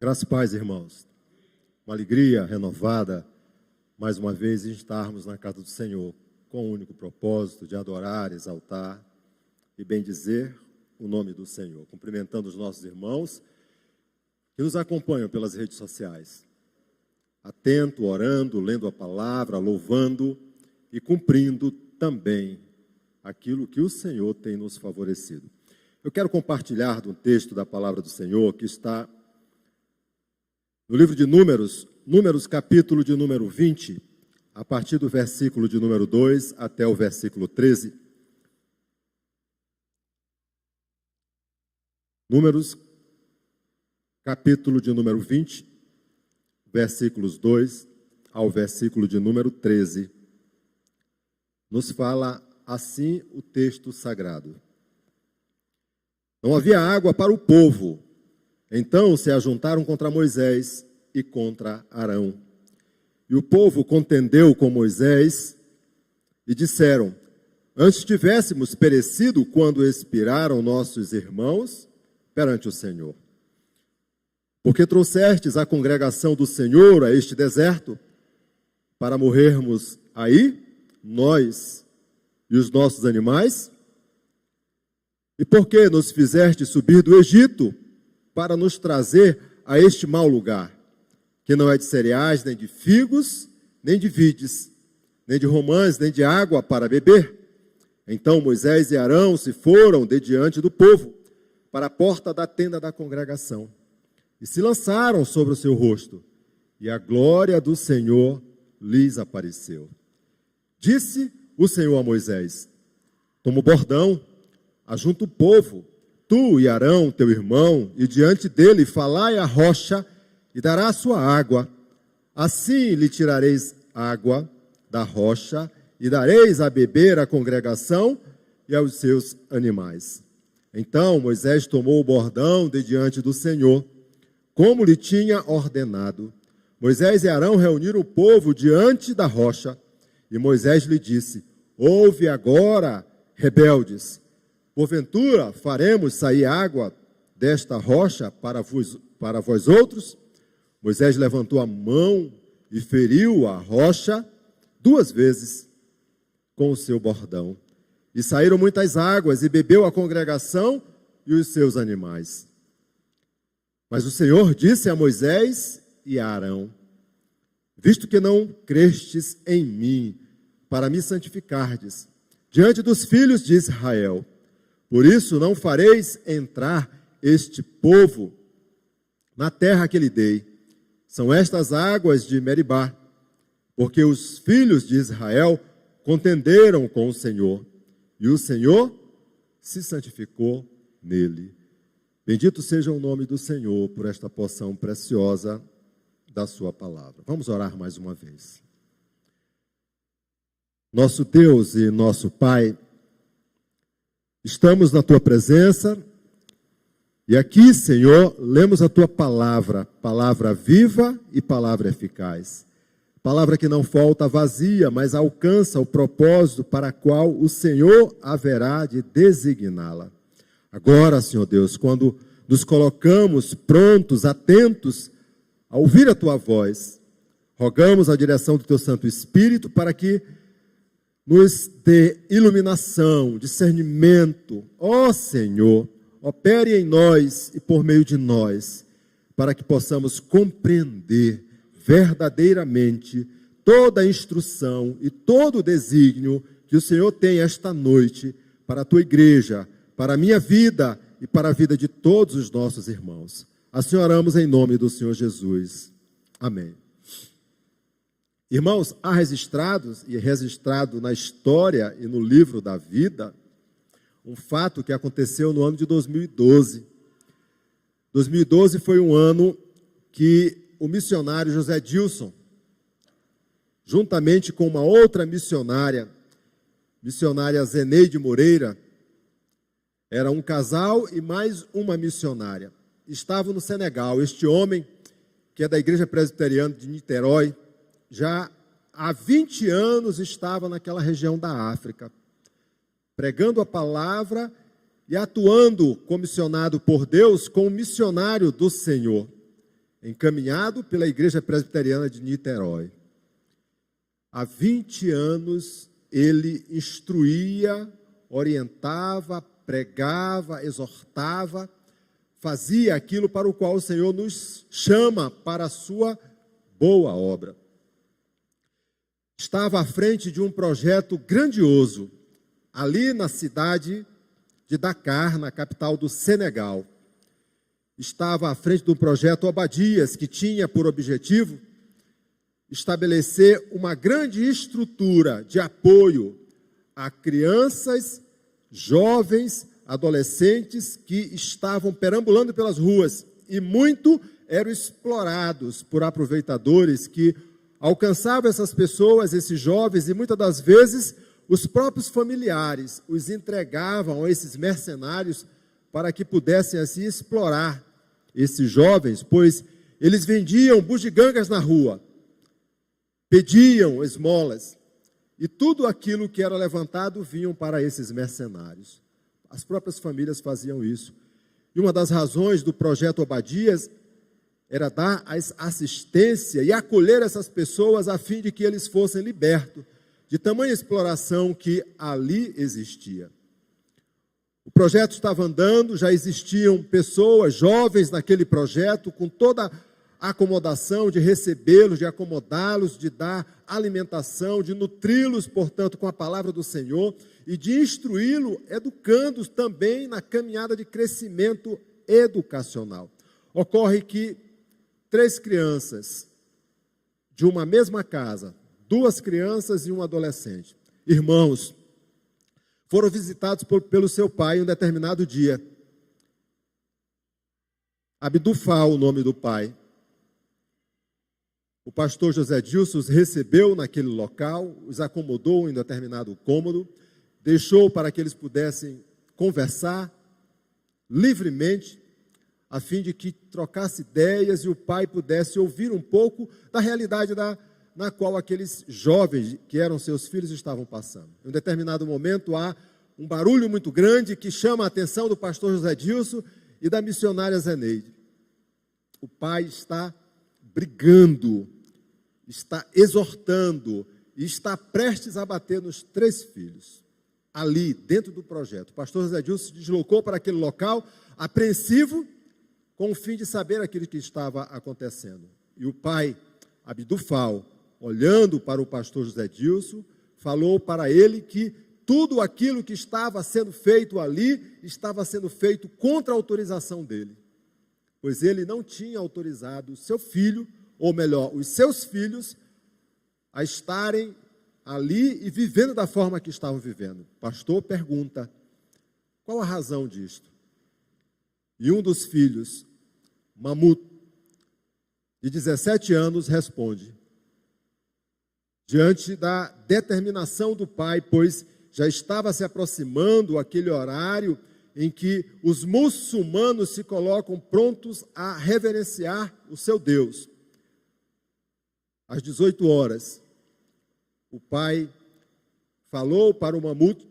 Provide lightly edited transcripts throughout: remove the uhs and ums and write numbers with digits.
Graças e paz, irmãos. Uma alegria renovada, mais uma vez, em estarmos na casa do Senhor, com o único propósito de adorar, exaltar e bendizer o nome do Senhor. Cumprimentando os nossos irmãos que nos acompanham pelas redes sociais. Atento, orando, lendo a palavra, louvando e cumprindo também aquilo que o Senhor tem nos favorecido. Eu quero compartilhar de um texto da palavra do Senhor que está no livro de Números, capítulo de número 20, a partir do versículo de número 2 até o versículo 13. Números, capítulo de número 20, versículos 2 ao versículo de número 13. Nos fala assim o texto sagrado. Não havia água para o povo. Então se ajuntaram contra Moisés e contra Arão. E o povo contendeu com Moisés e disseram: antes tivéssemos perecido quando expiraram nossos irmãos perante o Senhor. Porque trouxestes a congregação do Senhor a este deserto, para morrermos aí, nós e os nossos animais? E por que nos fizeste subir do Egito, para nos trazer a este mau lugar, que não é de cereais, nem de figos, nem de vides, nem de romãs, nem de água para beber? Então Moisés e Arão se foram de diante do povo, para a porta da tenda da congregação, e se lançaram sobre o seu rosto, e a glória do Senhor lhes apareceu. Disse o Senhor a Moisés: toma o bordão, ajunta o povo, tu e Arão, teu irmão, e diante dele falai a rocha, e dará a sua água. Assim lhe tirareis água da rocha, e dareis a beber à congregação e aos seus animais. Então Moisés tomou o bordão de diante do Senhor, como lhe tinha ordenado. Moisés e Arão reuniram o povo diante da rocha, e Moisés lhe disse: ouve agora, rebeldes, porventura faremos sair água desta rocha para vós outros? Moisés levantou a mão e feriu a rocha 2 vezes com o seu bordão. E saíram muitas águas, e bebeu a congregação e os seus animais. Mas o Senhor disse a Moisés e a Arão: visto que não crestes em mim, para me santificardes diante dos filhos de Israel, por isso não fareis entrar este povo na terra que lhe dei. São estas águas de Meribá, porque os filhos de Israel contenderam com o Senhor, e o Senhor se santificou nele. Bendito seja o nome do Senhor por esta porção preciosa da sua palavra. Vamos orar mais uma vez. Nosso Deus e nosso Pai, estamos na tua presença e aqui, Senhor, lemos a tua palavra, palavra viva e palavra eficaz. Palavra que não volta vazia, mas alcança o propósito para qual o Senhor haverá de designá-la. Agora, Senhor Deus, quando nos colocamos prontos, atentos a ouvir a tua voz, rogamos a direção do teu Santo Espírito para que nos dê iluminação, discernimento. Ó Senhor, opere em nós e por meio de nós, para que possamos compreender verdadeiramente toda a instrução e todo o desígnio que o Senhor tem esta noite para a tua igreja, para a minha vida e para a vida de todos os nossos irmãos. Assim oramos em nome do Senhor Jesus. Amém. Irmãos, há registrado na história e no livro da vida, um fato que aconteceu no ano de 2012. 2012 foi um ano que o missionário José Dilson, juntamente com uma outra missionária Zeneide Moreira, era um casal e mais uma missionária, estavam no Senegal. Este homem, que é da Igreja Presbiteriana de Niterói, já há 20 anos estava naquela região da África, pregando a palavra e atuando comissionado por Deus como missionário do Senhor. encaminhado pela Igreja Presbiteriana de Niterói. Há 20 anos ele instruía, orientava, pregava, exortava, fazia aquilo para o qual o Senhor nos chama para a sua boa obra. Estava à frente de um projeto grandioso, ali na cidade de Dakar, na capital do Senegal. Estava à frente do projeto Obadias, que tinha por objetivo estabelecer uma grande estrutura de apoio a crianças, jovens, adolescentes que estavam perambulando pelas ruas e muito eram explorados por aproveitadores que alcançavam essas pessoas, esses jovens, e muitas das vezes os próprios familiares os entregavam a esses mercenários para que pudessem assim explorar esses jovens, pois eles vendiam bugigangas na rua, pediam esmolas, e tudo aquilo que era levantado vinham para esses mercenários. As próprias famílias faziam isso. E uma das razões do projeto Obadias era dar assistência e acolher essas pessoas a fim de que eles fossem libertos de tamanha exploração que ali existia. O projeto estava andando, já existiam pessoas, jovens naquele projeto, com toda a acomodação de recebê-los, de acomodá-los, de dar alimentação, de nutri-los, portanto, com a palavra do Senhor e de instruí-lo, educando-os também na caminhada de crescimento educacional. Ocorre que 3 crianças de uma mesma casa, 2 crianças e um adolescente, irmãos, foram visitados pelo seu pai em um determinado dia. Abdufal, o nome do pai. O pastor José Dilson os recebeu naquele local, os acomodou em determinado cômodo, deixou para que eles pudessem conversar livremente, a fim de que trocasse ideias e o pai pudesse ouvir um pouco da realidade na qual aqueles jovens, que eram seus filhos, estavam passando. Em um determinado momento, há um barulho muito grande que chama a atenção do pastor José Dilson e da missionária Zeneide. O pai está brigando, está exortando e está prestes a bater nos 3 filhos. Ali, dentro do projeto, o pastor José Dilson se deslocou para aquele local, apreensivo, com o fim de saber aquilo que estava acontecendo. E o pai, Abdufal, olhando para o pastor José Dilson, falou para ele que tudo aquilo que estava sendo feito ali, estava sendo feito contra a autorização dele. Pois ele não tinha autorizado o seu filho, ou melhor, os seus filhos, a estarem ali e vivendo da forma que estavam vivendo. O pastor pergunta, qual a razão disto? E um dos filhos, Mahmoud, de 17 anos, responde, diante da determinação do pai, pois já estava se aproximando aquele horário em que os muçulmanos se colocam prontos a reverenciar o seu Deus. Às 18 horas, o pai falou para o Mahmoud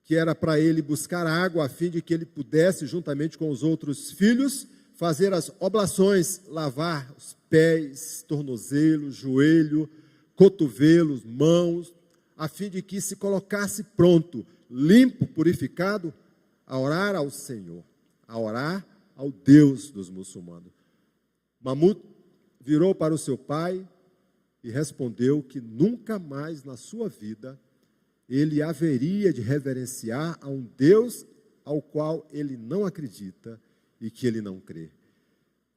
que era para ele buscar água a fim de que ele pudesse, juntamente com os outros filhos, fazer as oblações, lavar os pés, tornozelos, joelho, cotovelos, mãos, a fim de que se colocasse pronto, limpo, purificado, a orar ao Senhor, a orar ao Deus dos muçulmanos. Mahmoud virou para o seu pai e respondeu que nunca mais na sua vida ele haveria de reverenciar a um Deus ao qual ele não acredita e que ele não crê.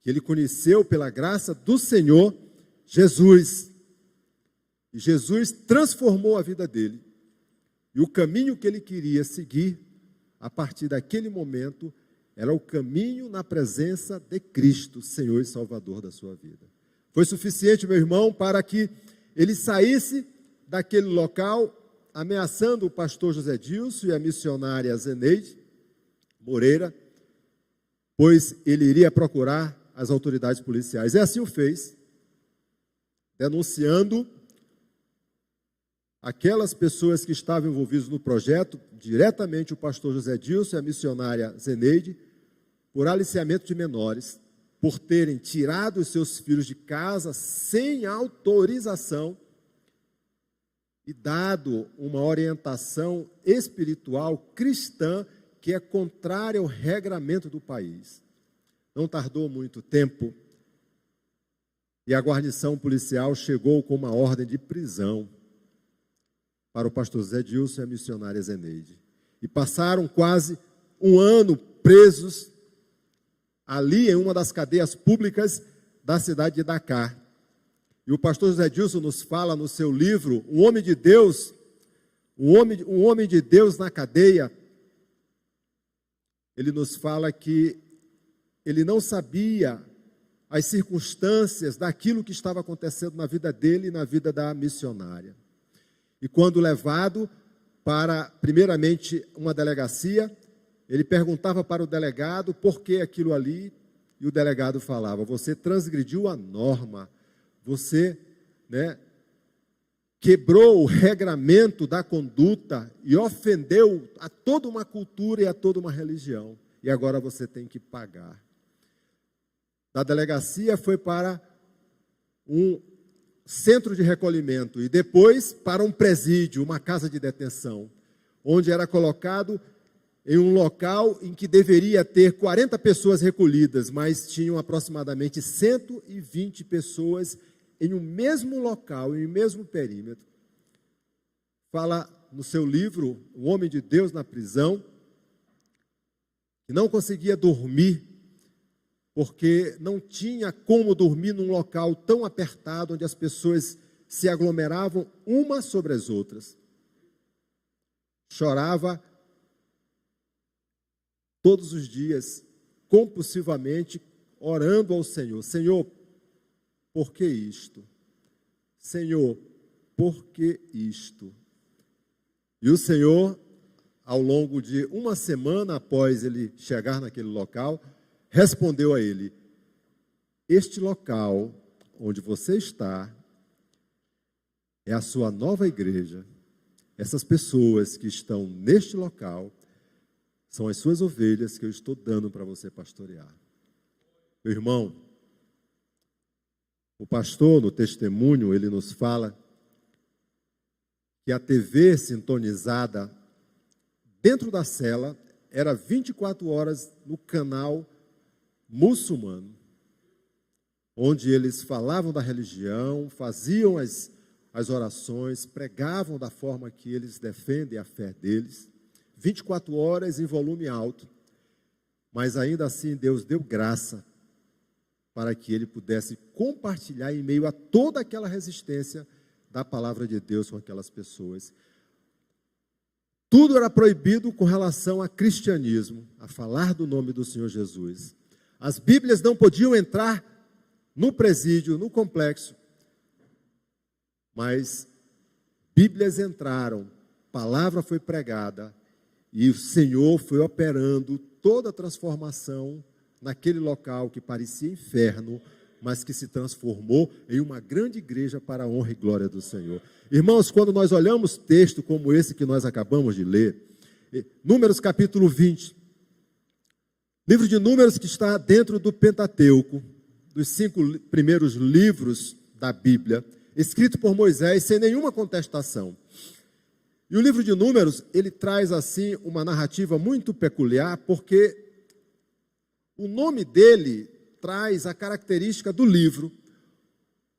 Que ele conheceu pela graça do Senhor Jesus. E Jesus transformou a vida dele. E o caminho que ele queria seguir, a partir daquele momento, era o caminho na presença de Cristo, Senhor e Salvador da sua vida. Foi suficiente, meu irmão, para que ele saísse daquele local, ameaçando o pastor José Dilson e a missionária Zeneide Moreira, pois ele iria procurar as autoridades policiais. E assim o fez, denunciando aquelas pessoas que estavam envolvidas no projeto, diretamente o pastor José Dilson e a missionária Zeneide, por aliciamento de menores, por terem tirado os seus filhos de casa sem autorização e dado uma orientação espiritual cristã que é contrária ao regramento do país. Não tardou muito tempo e a guarnição policial chegou com uma ordem de prisão para o pastor Zé Dilson e a missionária Zeneide. E passaram quase um ano presos ali em uma das cadeias públicas da cidade de Dakar. E o pastor Zé Dilson nos fala no seu livro, um homem de Deus na cadeia. Ele nos fala que ele não sabia as circunstâncias daquilo que estava acontecendo na vida dele e na vida da missionária. E quando levado para, primeiramente, uma delegacia, ele perguntava para o delegado por que aquilo ali, e o delegado falava: você transgrediu a norma, você, quebrou o regramento da conduta e ofendeu a toda uma cultura e a toda uma religião, e agora você tem que pagar. Da delegacia foi para um centro de recolhimento e depois para um presídio, uma casa de detenção, onde era colocado em um local em que deveria ter 40 pessoas recolhidas, mas tinham aproximadamente 120 pessoas em um mesmo local, em um mesmo perímetro. Fala no seu livro, Um Homem de Deus na Prisão, que não conseguia dormir, porque não tinha como dormir num local tão apertado, onde as pessoas se aglomeravam umas sobre as outras. Chorava todos os dias, compulsivamente, orando ao Senhor: Senhor, por que isto? Senhor, por que isto? E o Senhor, ao longo de uma semana após ele chegar naquele local, respondeu a ele: este local onde você está é a sua nova igreja. Essas pessoas que estão neste local são as suas ovelhas que eu estou dando para você pastorear. Meu irmão, o pastor, no testemunho, ele nos fala que a TV sintonizada dentro da cela era 24 horas no canal muçulmano, onde eles falavam da religião, faziam as orações, pregavam da forma que eles defendem a fé deles, 24 horas em volume alto, mas ainda assim Deus deu graça para que ele pudesse compartilhar em meio a toda aquela resistência da palavra de Deus com aquelas pessoas. Tudo era proibido com relação a cristianismo, a falar do nome do Senhor Jesus. As Bíblias não podiam entrar no presídio, no complexo, mas Bíblias entraram, palavra foi pregada e o Senhor foi operando toda a transformação naquele local que parecia inferno, mas que se transformou em uma grande igreja para a honra e glória do Senhor. Irmãos, quando nós olhamos texto como esse que nós acabamos de ler, Números capítulo 20, livro de Números que está dentro do Pentateuco, dos 5 primeiros livros da Bíblia, escrito por Moisés sem nenhuma contestação. E o livro de Números, ele traz assim uma narrativa muito peculiar, porque o nome dele traz a característica do livro.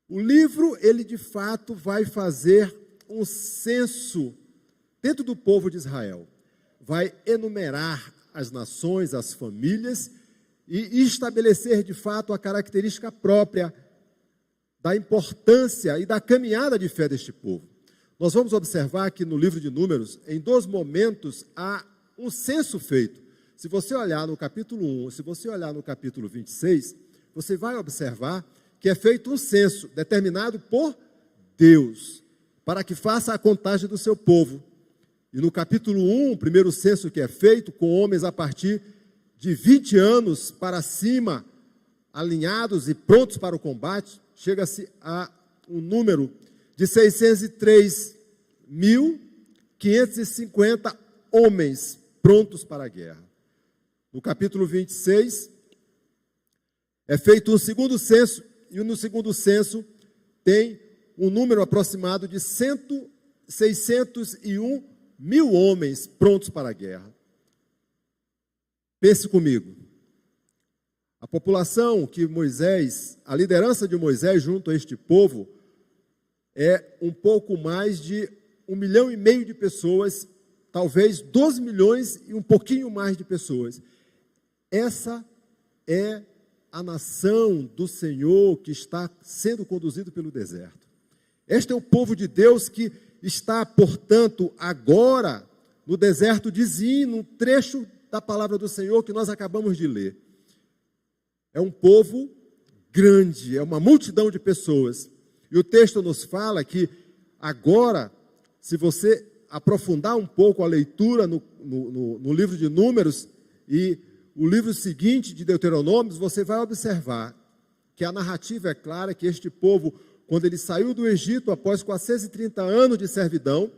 O livro, ele de fato vai fazer um censo dentro do povo de Israel. Vai enumerar as nações, as famílias e estabelecer de fato a característica própria da importância e da caminhada de fé deste povo. Nós vamos observar que no livro de Números, em 2 momentos, há um censo feito. Se você olhar no capítulo 1, se você olhar no capítulo 26, você vai observar que é feito um censo determinado por Deus, para que faça a contagem do seu povo. E no capítulo 1, o primeiro censo que é feito, com homens a partir de 20 anos para cima, alinhados e prontos para o combate, chega-se a um número de 603.550 homens prontos para a guerra. No capítulo 26, É feito um segundo censo, e no segundo censo tem um número aproximado de 601 mil homens prontos para a guerra. Pense comigo. A população que Moisés, a liderança de Moisés junto a este povo, é um pouco mais de 1,5 milhão de pessoas, talvez 12 milhões e um pouquinho mais de pessoas. Essa é a nação do Senhor que está sendo conduzido pelo deserto. Este é o povo de Deus que está, portanto, agora no deserto de Zin, num trecho da palavra do Senhor que nós acabamos de ler. É um povo grande, é uma multidão de pessoas. E o texto nos fala que agora, se você aprofundar um pouco a leitura no livro de Números e o livro seguinte de Deuteronômios, você vai observar que a narrativa é clara, que este povo, quando ele saiu do Egito após 430 anos de servidão,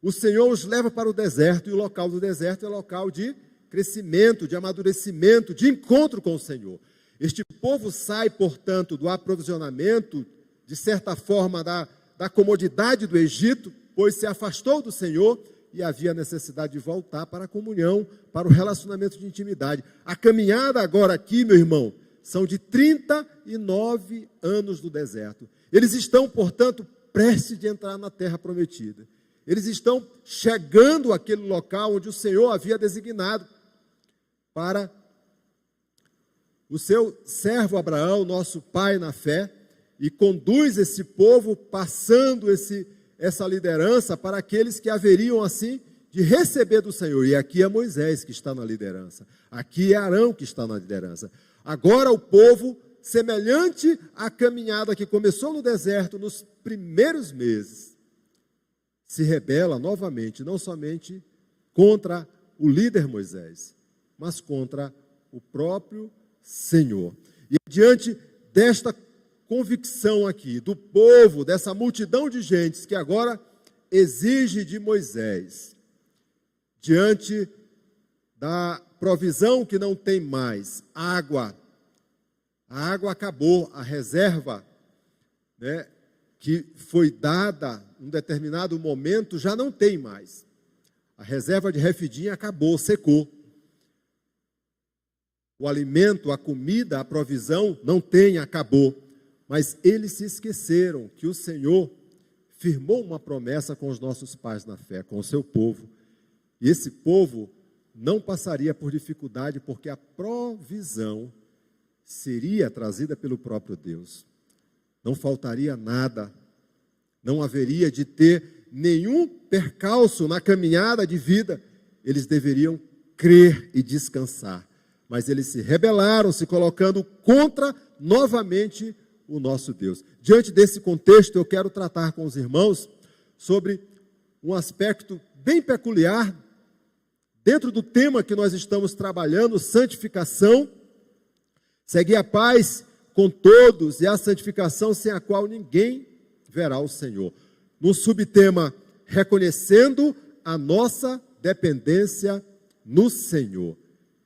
o Senhor os leva para o deserto, e o local do deserto é local de crescimento, de amadurecimento, de encontro com o Senhor. Este povo sai, portanto, do aprovisionamento, de certa forma, da comodidade do Egito, pois se afastou do Senhor e havia necessidade de voltar para a comunhão, para o relacionamento de intimidade. A caminhada agora aqui, meu irmão, são de 39 anos do deserto. Eles estão, portanto, prestes de entrar na terra prometida. Eles estão chegando àquele local onde o Senhor havia designado para o seu servo Abraão, nosso pai na fé, e conduz esse povo passando essa liderança para aqueles que haveriam assim de receber do Senhor. E aqui é Moisés que está na liderança, aqui é Arão que está na liderança. Agora o povo, semelhante à caminhada que começou no deserto nos primeiros meses, se rebela novamente, não somente contra o líder Moisés, mas contra o próprio Senhor. E diante desta convicção aqui do povo, dessa multidão de gentes que agora exige de Moisés, diante da provisão que não tem mais, água, a água acabou, a reserva, que foi dada em um determinado momento já não tem mais. A reserva de Refidim acabou, secou. O alimento, a comida, a provisão não tem, acabou. Mas eles se esqueceram que o Senhor firmou uma promessa com os nossos pais na fé, com o seu povo. E esse povo não passaria por dificuldade, porque a provisão seria trazida pelo próprio Deus. Não faltaria nada, não haveria de ter nenhum percalço na caminhada de vida. Eles deveriam crer e descansar. Mas eles se rebelaram, se colocando contra novamente o nosso Deus. Diante desse contexto, eu quero tratar com os irmãos sobre um aspecto bem peculiar dentro do tema que nós estamos trabalhando, santificação. Segue a paz com todos e a santificação sem a qual ninguém verá o Senhor. No subtema, reconhecendo a nossa dependência no Senhor.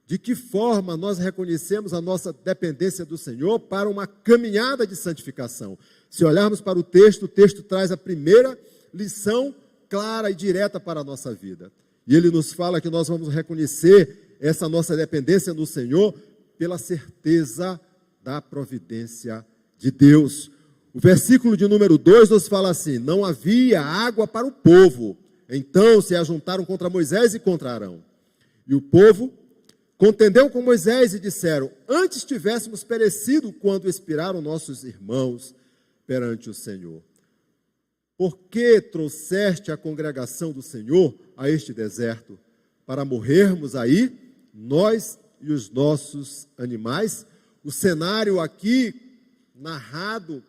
De que forma nós reconhecemos a nossa dependência do Senhor para uma caminhada de santificação? Se olharmos para o texto traz a primeira lição clara e direta para a nossa vida. E ele nos fala que nós vamos reconhecer essa nossa dependência no Senhor pela certeza da providência de Deus. O versículo de número 2 nos fala assim: não havia água para o povo, então se ajuntaram contra Moisés e contra Arão. E o povo contendeu com Moisés e disseram: antes tivéssemos perecido quando expiraram nossos irmãos perante o Senhor. Por que trouxeste a congregação do Senhor a este deserto? Para morrermos aí, nós e os nossos animais? O cenário aqui, narrado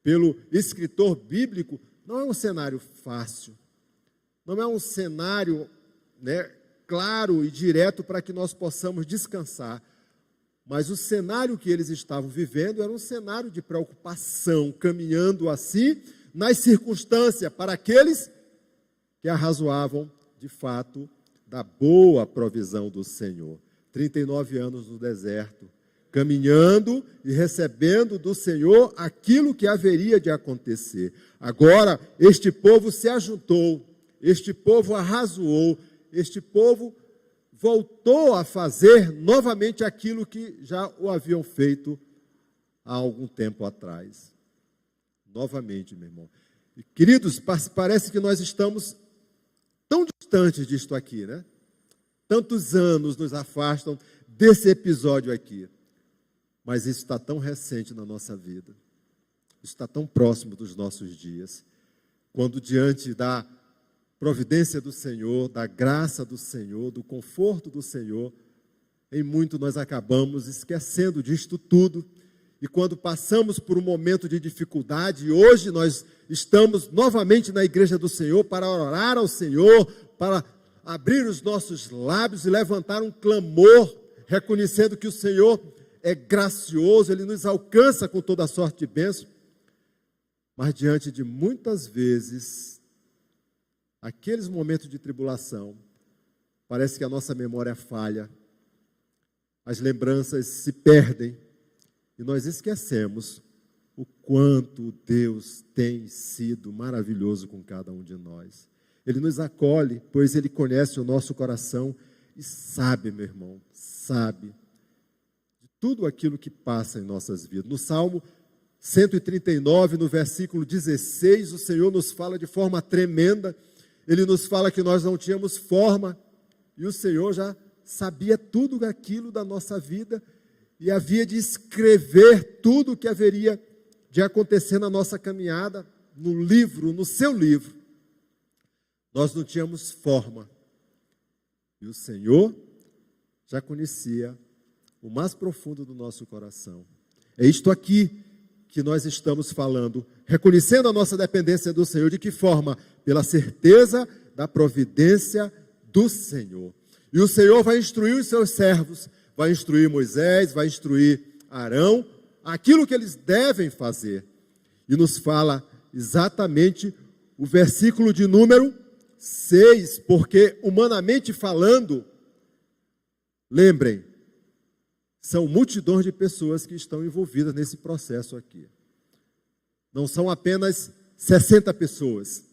pelo escritor bíblico, não é um cenário fácil. Não é um cenário, claro e direto para que nós possamos descansar. Mas o cenário que eles estavam vivendo era um cenário de preocupação, caminhando assim nas circunstâncias para aqueles que arrazoavam de fato da boa provisão do Senhor. 39 anos no deserto, caminhando e recebendo do Senhor aquilo que haveria de acontecer. Agora, este povo se ajuntou, este povo arrazoou, este povo voltou a fazer novamente aquilo que já o haviam feito há algum tempo atrás. Novamente, meu irmão. E, queridos, parece que nós estamos tão distantes disto aqui, né? Tantos anos nos afastam desse episódio aqui. Mas isso está tão recente na nossa vida. Isso está tão próximo dos nossos dias. Quando diante da providência do Senhor, da graça do Senhor, do conforto do Senhor, em muito nós acabamos esquecendo disto tudo. E quando passamos por um momento de dificuldade, e hoje nós estamos novamente na igreja do Senhor para orar ao Senhor, para abrir os nossos lábios e levantar um clamor, reconhecendo que o Senhor é gracioso, Ele nos alcança com toda a sorte de bênção. Mas diante de muitas vezes, aqueles momentos de tribulação, parece que a nossa memória falha, as lembranças se perdem, e nós esquecemos o quanto Deus tem sido maravilhoso com cada um de nós. Ele nos acolhe, pois Ele conhece o nosso coração e sabe, meu irmão, sabe de tudo aquilo que passa em nossas vidas. No Salmo 139, no versículo 16, o Senhor nos fala de forma tremenda. Ele nos fala que nós não tínhamos forma, e o Senhor já sabia tudo aquilo da nossa vida, e havia de escrever tudo o que haveria de acontecer na nossa caminhada, no livro, no seu livro. Nós não tínhamos forma, e o Senhor já conhecia o mais profundo do nosso coração. É isto aqui que nós estamos falando, reconhecendo a nossa dependência do Senhor. De que forma? Pela certeza da providência do Senhor. E o Senhor vai instruir os seus servos, vai instruir Moisés, vai instruir Arão, aquilo que eles devem fazer. E nos fala exatamente o versículo de número 6, porque humanamente falando, lembrem, são multidões de pessoas que estão envolvidas nesse processo aqui. Não são apenas 60 pessoas.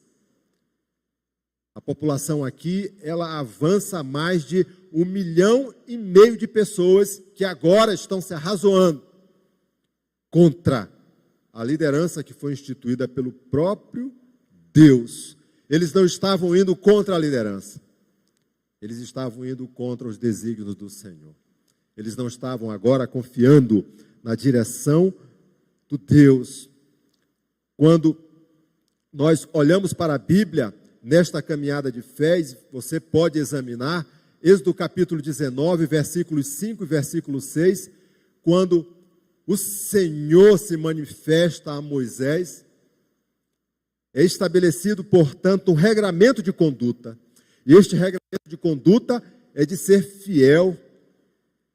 A população aqui, ela avança a mais de 1,5 milhão de pessoas que agora estão se arrazoando contra a liderança que foi instituída pelo próprio Deus. Eles não estavam indo contra a liderança. Eles estavam indo contra os desígnios do Senhor. Eles não estavam agora confiando na direção do Deus. Quando nós olhamos para a Bíblia, nesta caminhada de fé, você pode examinar, Êxodo capítulo 19, versículos 5 e versículo 6, quando o Senhor se manifesta a Moisés, é estabelecido, portanto, um regramento de conduta. E este regramento de conduta é de ser fiel,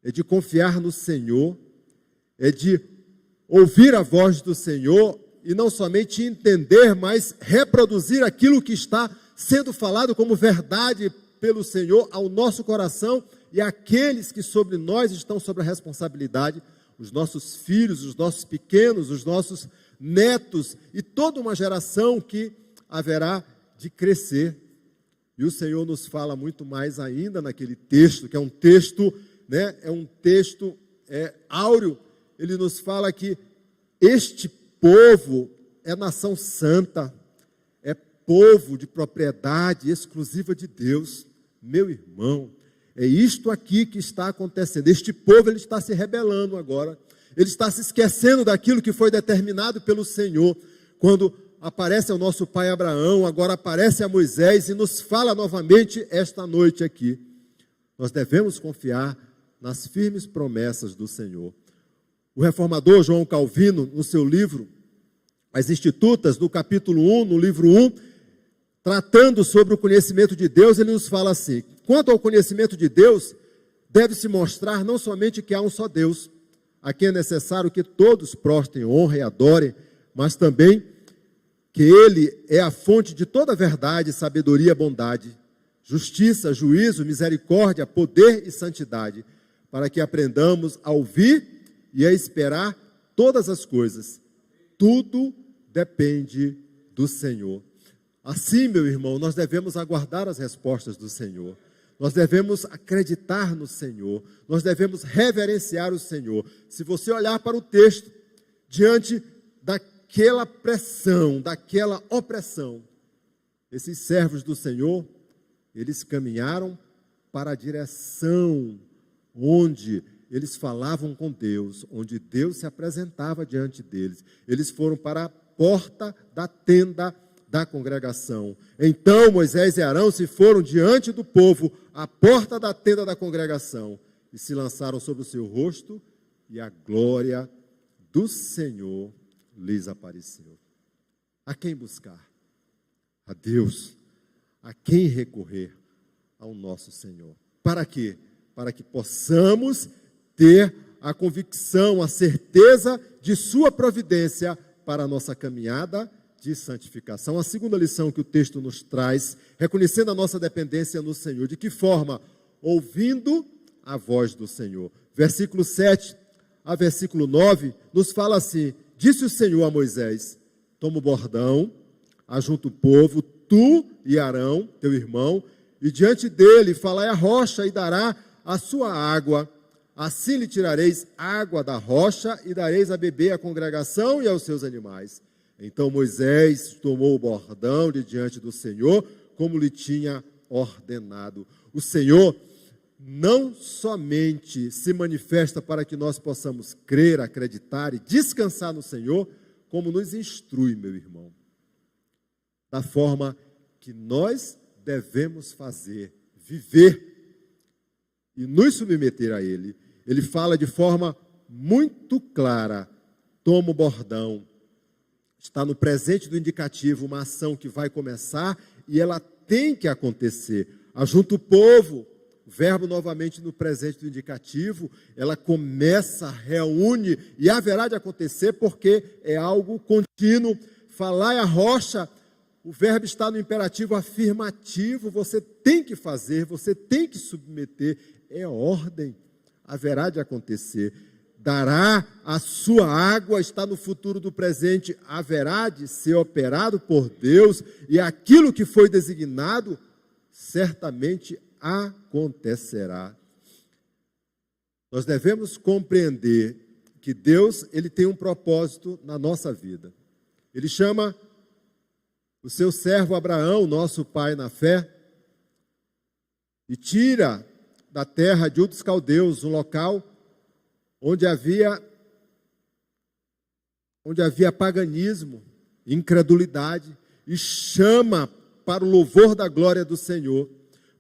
é de confiar no Senhor, é de ouvir a voz do Senhor e não somente entender, mas reproduzir aquilo que está sendo falado como verdade pelo Senhor ao nosso coração e àqueles que sobre nós estão sob a responsabilidade, os nossos filhos, os nossos pequenos, os nossos netos e toda uma geração que haverá de crescer. E o Senhor nos fala muito mais ainda naquele texto, que é um texto, áureo. Ele nos fala que este povo é nação santa, é povo de propriedade exclusiva de Deus. Meu irmão, é isto aqui que está acontecendo. Este povo, ele está se rebelando agora. Ele está se esquecendo daquilo que foi determinado pelo Senhor. Quando aparece ao nosso pai Abraão, agora aparece a Moisés e nos fala novamente esta noite aqui. Nós devemos confiar nas firmes promessas do Senhor. O reformador João Calvino, no seu livro As Institutas, no capítulo 1, no livro 1, tratando sobre o conhecimento de Deus, ele nos fala assim: quanto ao conhecimento de Deus, deve-se mostrar não somente que há um só Deus, a quem é necessário que todos prostem honra e adorem, mas também que Ele é a fonte de toda verdade, sabedoria, bondade, justiça, juízo, misericórdia, poder e santidade, para que aprendamos a ouvir e a esperar todas as coisas. Tudo depende do Senhor. Assim, meu irmão, nós devemos aguardar as respostas do Senhor. Nós devemos acreditar no Senhor. Nós devemos reverenciar o Senhor. Se você olhar para o texto, diante daquela pressão, daquela opressão, esses servos do Senhor, eles caminharam para a direção onde eles falavam com Deus, onde Deus se apresentava diante deles. Eles foram para a porta da tenda da congregação. Então Moisés e Arão se foram diante do povo à porta da tenda da congregação e se lançaram sobre o seu rosto, e a glória do Senhor lhes apareceu. A quem buscar? A Deus. A quem recorrer? Ao nosso Senhor. Para quê? Para que possamos ter a convicção, a certeza de sua providência para a nossa caminhada de santificação. A segunda lição que o texto nos traz, reconhecendo a nossa dependência no Senhor. De que forma? Ouvindo a voz do Senhor. Versículo 7 a versículo 9 nos fala assim: disse o Senhor a Moisés: toma o bordão, ajunta o povo, tu e Arão, teu irmão, e diante dele falai a rocha e dará a sua água. Assim lhe tirareis água da rocha e dareis a beber à congregação e aos seus animais. Então Moisés tomou o bordão de diante do Senhor, como lhe tinha ordenado. O Senhor não somente se manifesta para que nós possamos crer, acreditar e descansar no Senhor, como nos instrui, meu irmão, da forma que nós devemos fazer, viver e nos submeter a Ele. Ele fala de forma muito clara: toma o bordão. Está no presente do indicativo, uma ação que vai começar e ela tem que acontecer. Ajunta o povo, o verbo novamente no presente do indicativo, ela começa, reúne e haverá de acontecer porque é algo contínuo. Falai a rocha, o verbo está no imperativo afirmativo, você tem que fazer, você tem que submeter, é ordem, haverá de acontecer. Dará a sua água, está no futuro do presente, haverá de ser operado por Deus, e aquilo que foi designado, certamente acontecerá. Nós devemos compreender que Deus, Ele tem um propósito na nossa vida. Ele chama o seu servo Abraão, nosso pai na fé, e tira da terra de Ur dos Caldeus, um local onde havia paganismo, incredulidade, e chama para o louvor da glória do Senhor,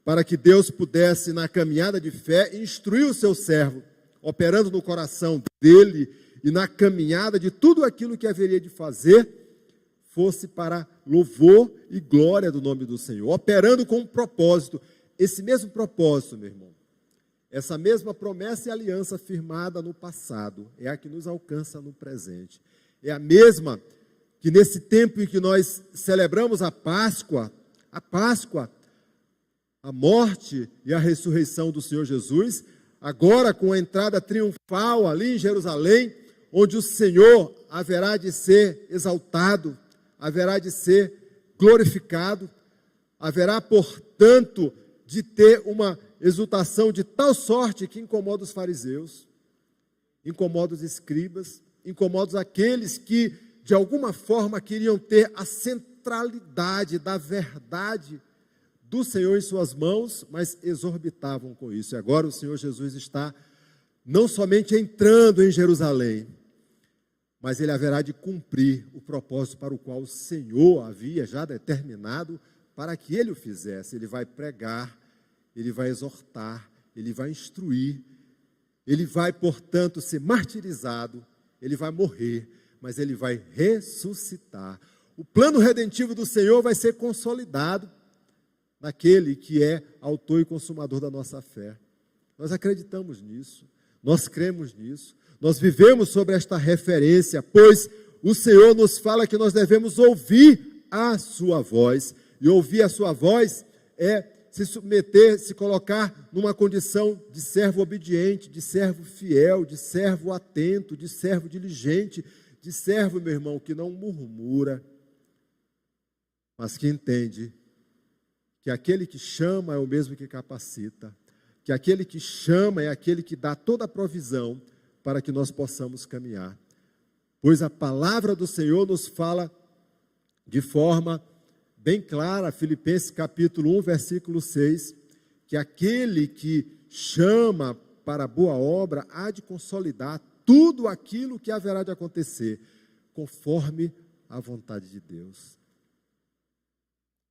para que Deus pudesse, na caminhada de fé, instruir o seu servo, operando no coração dele e na caminhada de tudo aquilo que haveria de fazer, fosse para louvor e glória do nome do Senhor, operando com um propósito. Esse mesmo propósito, meu irmão, essa mesma promessa e aliança firmada no passado, é a que nos alcança no presente. É a mesma que nesse tempo em que nós celebramos a Páscoa, a morte e a ressurreição do Senhor Jesus, agora com a entrada triunfal ali em Jerusalém, onde o Senhor haverá de ser exaltado, haverá de ser glorificado, haverá, portanto, de ter uma exultação de tal sorte que incomoda os fariseus, incomoda os escribas, incomoda aqueles que, de alguma forma, queriam ter a centralidade da verdade do Senhor em suas mãos, mas exorbitavam com isso. E agora o Senhor Jesus está não somente entrando em Jerusalém, mas Ele haverá de cumprir o propósito para o qual o Senhor havia já determinado para que Ele o fizesse. Ele vai pregar, Ele vai exortar, Ele vai instruir, Ele vai, portanto, ser martirizado, Ele vai morrer, mas Ele vai ressuscitar. O plano redentivo do Senhor vai ser consolidado naquele que é autor e consumador da nossa fé. Nós acreditamos nisso, nós cremos nisso, nós vivemos sobre esta referência, pois o Senhor nos fala que nós devemos ouvir a sua voz, e ouvir a sua voz é se submeter, se colocar numa condição de servo obediente, de servo fiel, de servo atento, de servo diligente, de servo, meu irmão, que não murmura, mas que entende que aquele que chama é o mesmo que capacita, que aquele que chama é aquele que dá toda a provisão para que nós possamos caminhar. Pois a palavra do Senhor nos fala de forma bem clara, Filipenses capítulo 1, versículo 6, que aquele que chama para a boa obra há de consolidar tudo aquilo que haverá de acontecer, conforme a vontade de Deus.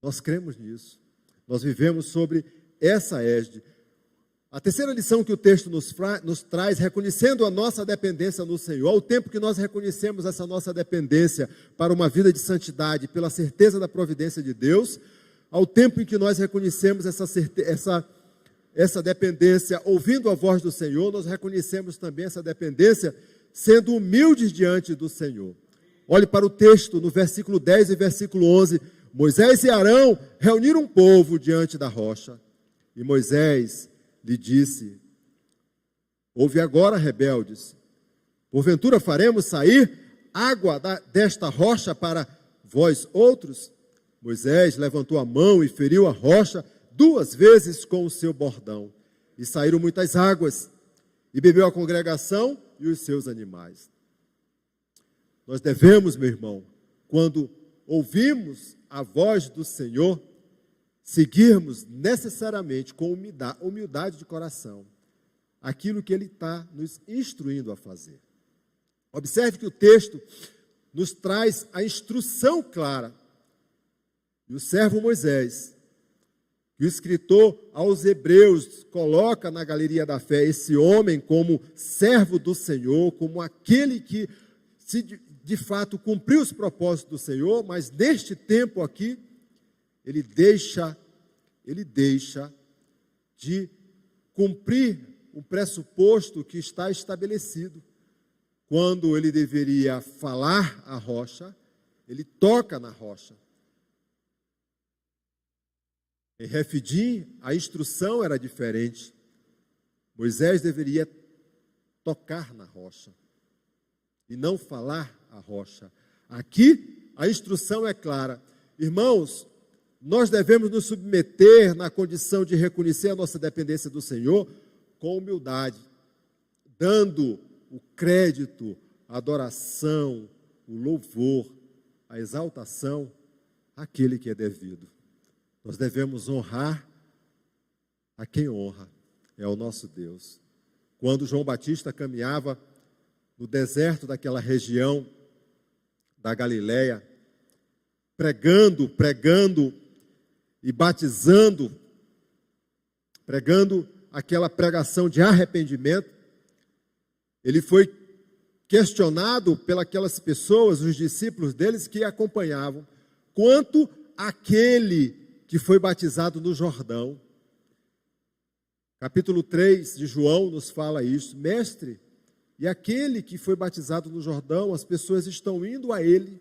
Nós cremos nisso, nós vivemos sobre essa égide. A terceira lição que o texto nos traz, reconhecendo a nossa dependência no Senhor, ao tempo que nós reconhecemos essa nossa dependência para uma vida de santidade, pela certeza da providência de Deus, ao tempo em que nós reconhecemos essa dependência, ouvindo a voz do Senhor, nós reconhecemos também essa dependência, sendo humildes diante do Senhor. Olhe para o texto, no versículo 10 e versículo 11, Moisés e Arão reuniram um povo diante da rocha, e Moisés lhe disse: ouve agora, rebeldes, porventura faremos sair água desta rocha para vós outros? Moisés levantou a mão e feriu a rocha 2 vezes com o seu bordão, e saíram muitas águas, e bebeu a congregação e os seus animais. Nós devemos, meu irmão, quando ouvimos a voz do Senhor, seguirmos necessariamente com humildade de coração aquilo que Ele está nos instruindo a fazer. Observe que o texto nos traz a instrução clara. E o servo Moisés, que o escritor aos Hebreus coloca na galeria da fé esse homem como servo do Senhor, como aquele que de fato cumpriu os propósitos do Senhor, mas neste tempo aqui, ele deixa de cumprir o pressuposto que está estabelecido. Quando ele deveria falar à rocha, ele toca na rocha. Em Refidim, a instrução era diferente. Moisés deveria tocar na rocha e não falar à rocha. Aqui, a instrução é clara. Irmãos, nós devemos nos submeter na condição de reconhecer a nossa dependência do Senhor com humildade, dando o crédito, a adoração, o louvor, a exaltação àquele que é devido. Nós devemos honrar a quem honra, é o nosso Deus. Quando João Batista caminhava no deserto daquela região da Galileia, pregando e batizando, pregando aquela pregação de arrependimento, ele foi questionado pelas pessoas, os discípulos deles que acompanhavam, quanto àquele que foi batizado no Jordão. Capítulo 3 de João nos fala isso. Mestre, e aquele que foi batizado no Jordão, as pessoas estão indo a ele.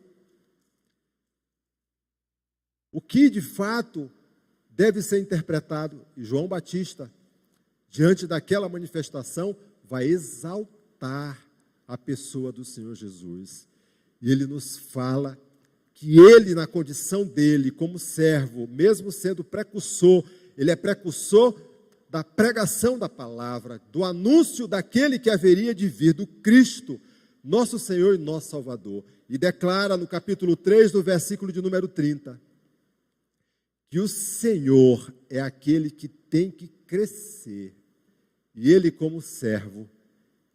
O que de fato deve ser interpretado? E João Batista, diante daquela manifestação, vai exaltar a pessoa do Senhor Jesus. E ele nos fala que ele, na condição dele, como servo, mesmo sendo precursor, ele é precursor da pregação da palavra, do anúncio daquele que haveria de vir, do Cristo, nosso Senhor e nosso Salvador. E declara no capítulo 3, no versículo de número 30, que o Senhor é aquele que tem que crescer, e ele, como servo,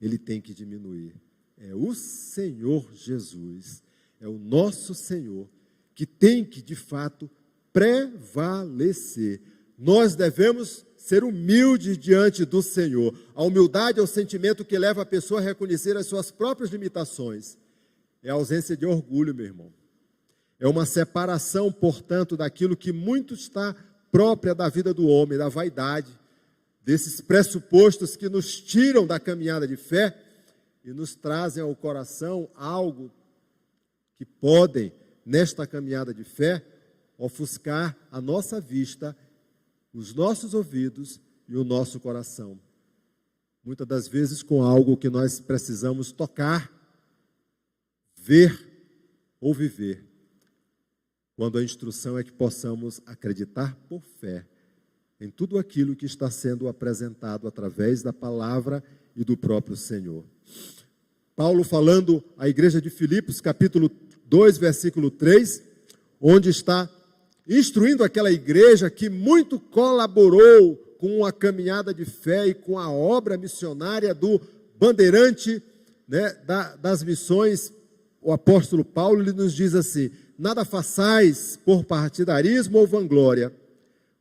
ele tem que diminuir. É o Senhor Jesus, é o nosso Senhor, que tem que, de fato, prevalecer. Nós devemos ser humildes diante do Senhor. A humildade é o sentimento que leva a pessoa a reconhecer as suas próprias limitações. É a ausência de orgulho, meu irmão. É uma separação, portanto, daquilo que muito está própria da vida do homem, da vaidade, desses pressupostos que nos tiram da caminhada de fé e nos trazem ao coração algo que podem, nesta caminhada de fé, ofuscar a nossa vista os nossos ouvidos e o nosso coração. Muitas das vezes com algo que nós precisamos tocar, ver ou viver. Quando a instrução é que possamos acreditar por fé em tudo aquilo que está sendo apresentado através da palavra e do próprio Senhor. Paulo falando à igreja de Filipos, capítulo 2, versículo 3, onde está instruindo aquela igreja que muito colaborou com a caminhada de fé e com a obra missionária do bandeirante, né, das missões. O apóstolo Paulo, ele nos diz assim: nada façais por partidarismo ou vanglória,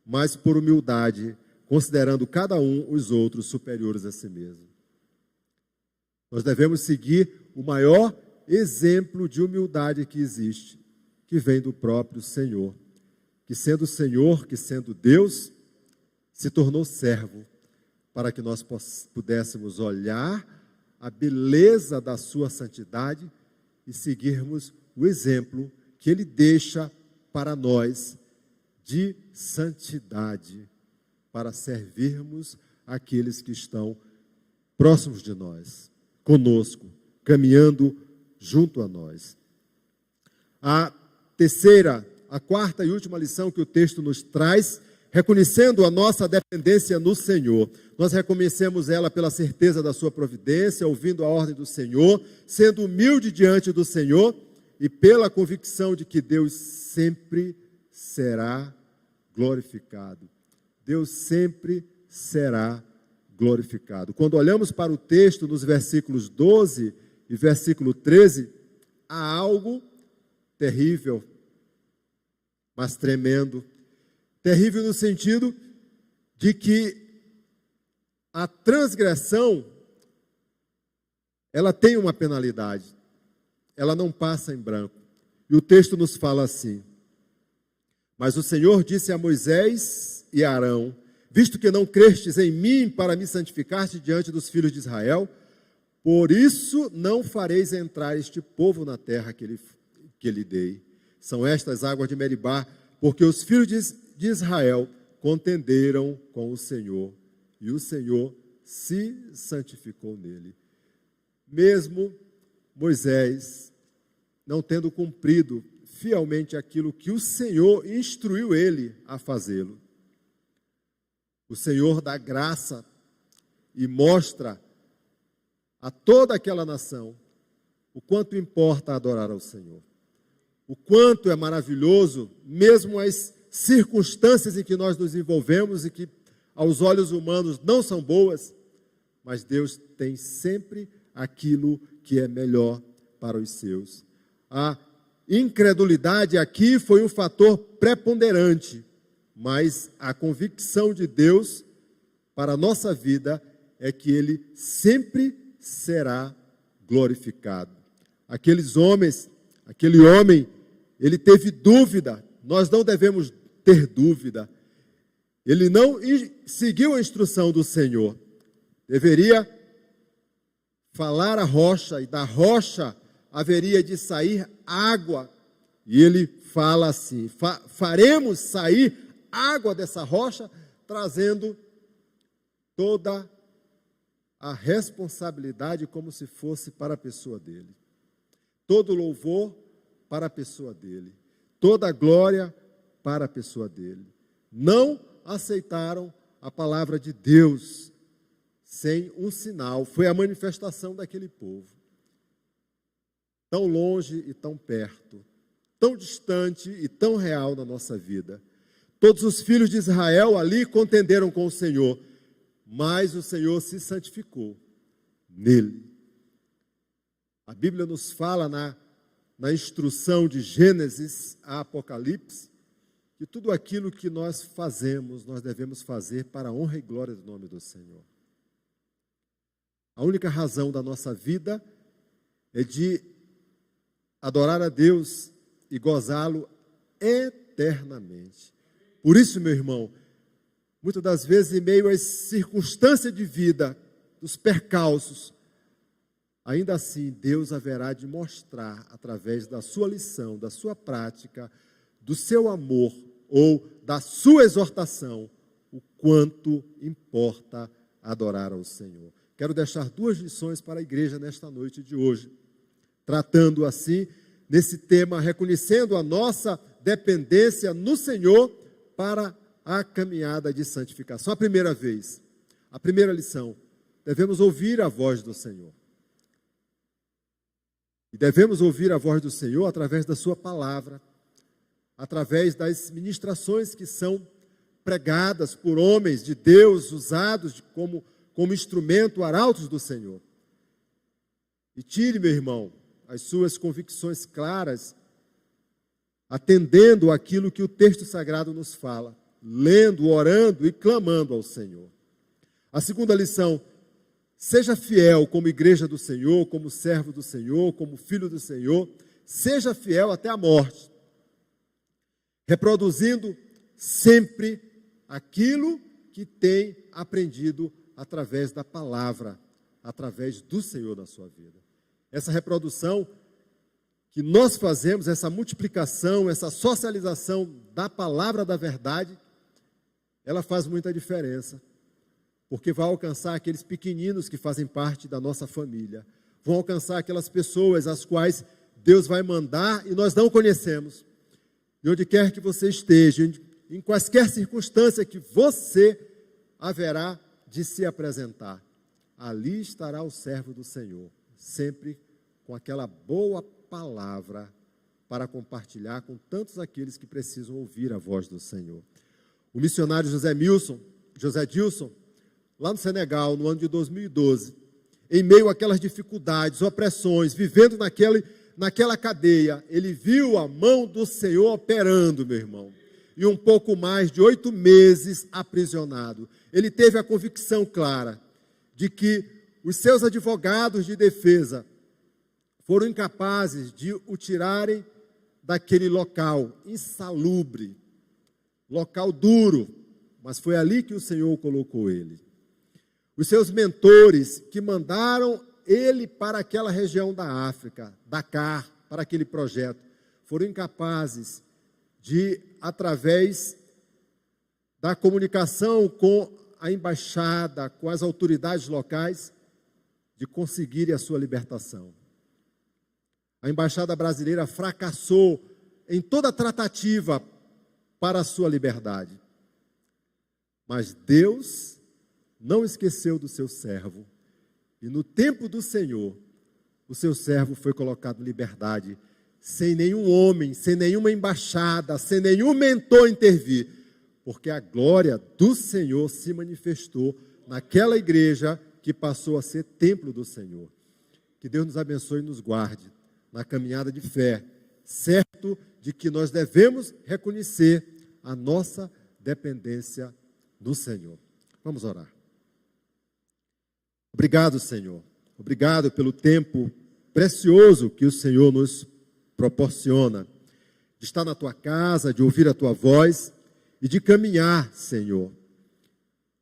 mas por humildade, considerando cada um os outros superiores a si mesmo. Nós devemos seguir o maior exemplo de humildade que existe, que vem do próprio Senhor, que sendo Deus, se tornou servo, para que nós pudéssemos olhar a beleza da sua santidade e seguirmos o exemplo que ele deixa para nós de santidade, para servirmos aqueles que estão próximos de nós, conosco, caminhando junto a nós. A quarta e última lição que o texto nos traz, reconhecendo a nossa dependência no Senhor. Nós reconhecemos ela pela certeza da sua providência, ouvindo a ordem do Senhor, sendo humilde diante do Senhor e pela convicção de que Deus sempre será glorificado. Deus sempre será glorificado. Quando olhamos para o texto nos versículos 12 e versículo 13, há algo terrível, mas tremendo. Terrível no sentido de que a transgressão, ela tem uma penalidade, ela não passa em branco. E o texto nos fala assim: mas o Senhor disse a Moisés e a Arão: visto que não crestes em mim para me santificaste diante dos filhos de Israel, por isso não fareis entrar este povo na terra que lhe dei. São estas águas de Meribá, porque os filhos de Israel contenderam com o Senhor, e o Senhor se santificou nele. Mesmo Moisés, não tendo cumprido fielmente aquilo que o Senhor instruiu ele a fazê-lo, o Senhor dá graça e mostra a toda aquela nação o quanto importa adorar ao Senhor, o quanto é maravilhoso, mesmo as circunstâncias em que nós nos envolvemos e que aos olhos humanos não são boas, mas Deus tem sempre aquilo que é melhor para os seus. A incredulidade aqui foi um fator preponderante, mas a convicção de Deus para a nossa vida é que Ele sempre será glorificado. Aquele homem, ele teve dúvida. Nós não devemos ter dúvida. Ele não seguiu a instrução do Senhor. Deveria falar a rocha, e da rocha haveria de sair água. E ele fala assim: faremos sair água dessa rocha, trazendo toda a responsabilidade como se fosse para a pessoa dele. Todo louvor para a pessoa dele. Toda a glória para a pessoa dele. Não aceitaram a palavra de Deus sem um sinal. Foi a manifestação daquele povo. Tão longe e tão perto, tão distante e tão real na nossa vida. Todos os filhos de Israel ali contenderam com o Senhor, mas o Senhor se santificou nele. A Bíblia nos fala na instrução de Gênesis a Apocalipse, que tudo aquilo que nós fazemos, nós devemos fazer para a honra e glória do nome do Senhor. A única razão da nossa vida é de adorar a Deus e gozá-lo eternamente. Por isso, meu irmão, muitas das vezes, em meio às circunstâncias de vida, dos percalços, ainda assim, Deus haverá de mostrar, através da sua lição, da sua prática, do seu amor ou da sua exortação, o quanto importa adorar ao Senhor. Quero deixar 2 lições para a igreja nesta noite de hoje, tratando assim, nesse tema, reconhecendo a nossa dependência no Senhor para a caminhada de santificação. A primeira lição, devemos ouvir a voz do Senhor. E devemos ouvir a voz do Senhor através da sua palavra, através das ministrações que são pregadas por homens de Deus, usados como instrumento, arautos do Senhor. E tire, meu irmão, as suas convicções claras, atendendo aquilo que o texto sagrado nos fala, lendo, orando e clamando ao Senhor. A segunda lição, seja fiel como igreja do Senhor, como servo do Senhor, como filho do Senhor, seja fiel até a morte, reproduzindo sempre aquilo que tem aprendido através da palavra, através do Senhor na sua vida. Essa reprodução que nós fazemos, essa multiplicação, essa socialização da palavra da verdade, ela faz muita diferença, porque vai alcançar aqueles pequeninos que fazem parte da nossa família, vão alcançar aquelas pessoas as quais Deus vai mandar e nós não conhecemos. E onde quer que você esteja, em quaisquer circunstância que você haverá de se apresentar, ali estará o servo do Senhor, sempre com aquela boa palavra para compartilhar com tantos aqueles que precisam ouvir a voz do Senhor. O missionário José Dilson, lá no Senegal, no ano de 2012, em meio àquelas dificuldades, opressões, vivendo naquela cadeia, ele viu a mão do Senhor operando, meu irmão, e um pouco mais de 8 meses aprisionado. Ele teve a convicção clara de que os seus advogados de defesa foram incapazes de o tirarem daquele local insalubre, local duro, mas foi ali que o Senhor colocou ele. Os seus mentores que mandaram ele para aquela região da África, Dakar, para aquele projeto, foram incapazes de, através da comunicação com a embaixada, com as autoridades locais, de conseguirem a sua libertação. A embaixada brasileira fracassou em toda a tratativa para a sua liberdade. Mas Deus não esqueceu do seu servo. E no tempo do Senhor, o seu servo foi colocado em liberdade, sem nenhum homem, sem nenhuma embaixada, sem nenhum mentor intervir, porque a glória do Senhor se manifestou naquela igreja que passou a ser templo do Senhor. Que Deus nos abençoe e nos guarde na caminhada de fé, certo de que nós devemos reconhecer a nossa dependência do Senhor. Vamos orar. Obrigado, Senhor. Obrigado pelo tempo precioso que o Senhor nos proporciona, de estar na tua casa, de ouvir a tua voz e de caminhar, Senhor,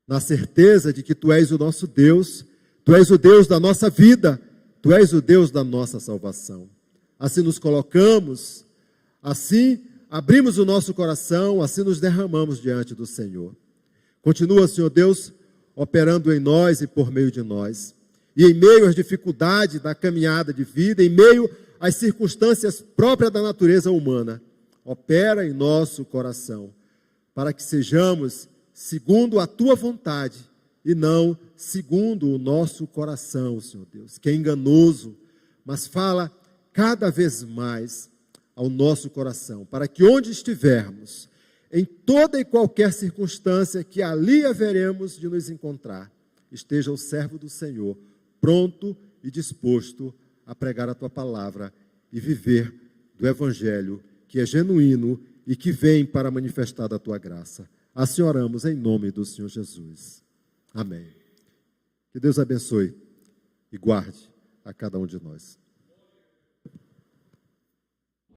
na certeza de que tu és o nosso Deus, tu és o Deus da nossa vida, tu és o Deus da nossa salvação. Assim nos colocamos, assim abrimos o nosso coração, assim nos derramamos diante do Senhor. Continua, Senhor Deus, operando em nós e por meio de nós. E em meio às dificuldades da caminhada de vida, em meio às circunstâncias próprias da natureza humana, opera em nosso coração, para que sejamos segundo a tua vontade e não segundo o nosso coração, Senhor Deus, que é enganoso, mas fala cada vez mais ao nosso coração, para que onde estivermos, em toda e qualquer circunstância que ali haveremos de nos encontrar, esteja o servo do Senhor, pronto e disposto a pregar a tua palavra e viver do Evangelho, que é genuíno e que vem para manifestar da tua graça. Assim oramos em nome do Senhor Jesus. Amém. Que Deus abençoe e guarde a cada um de nós.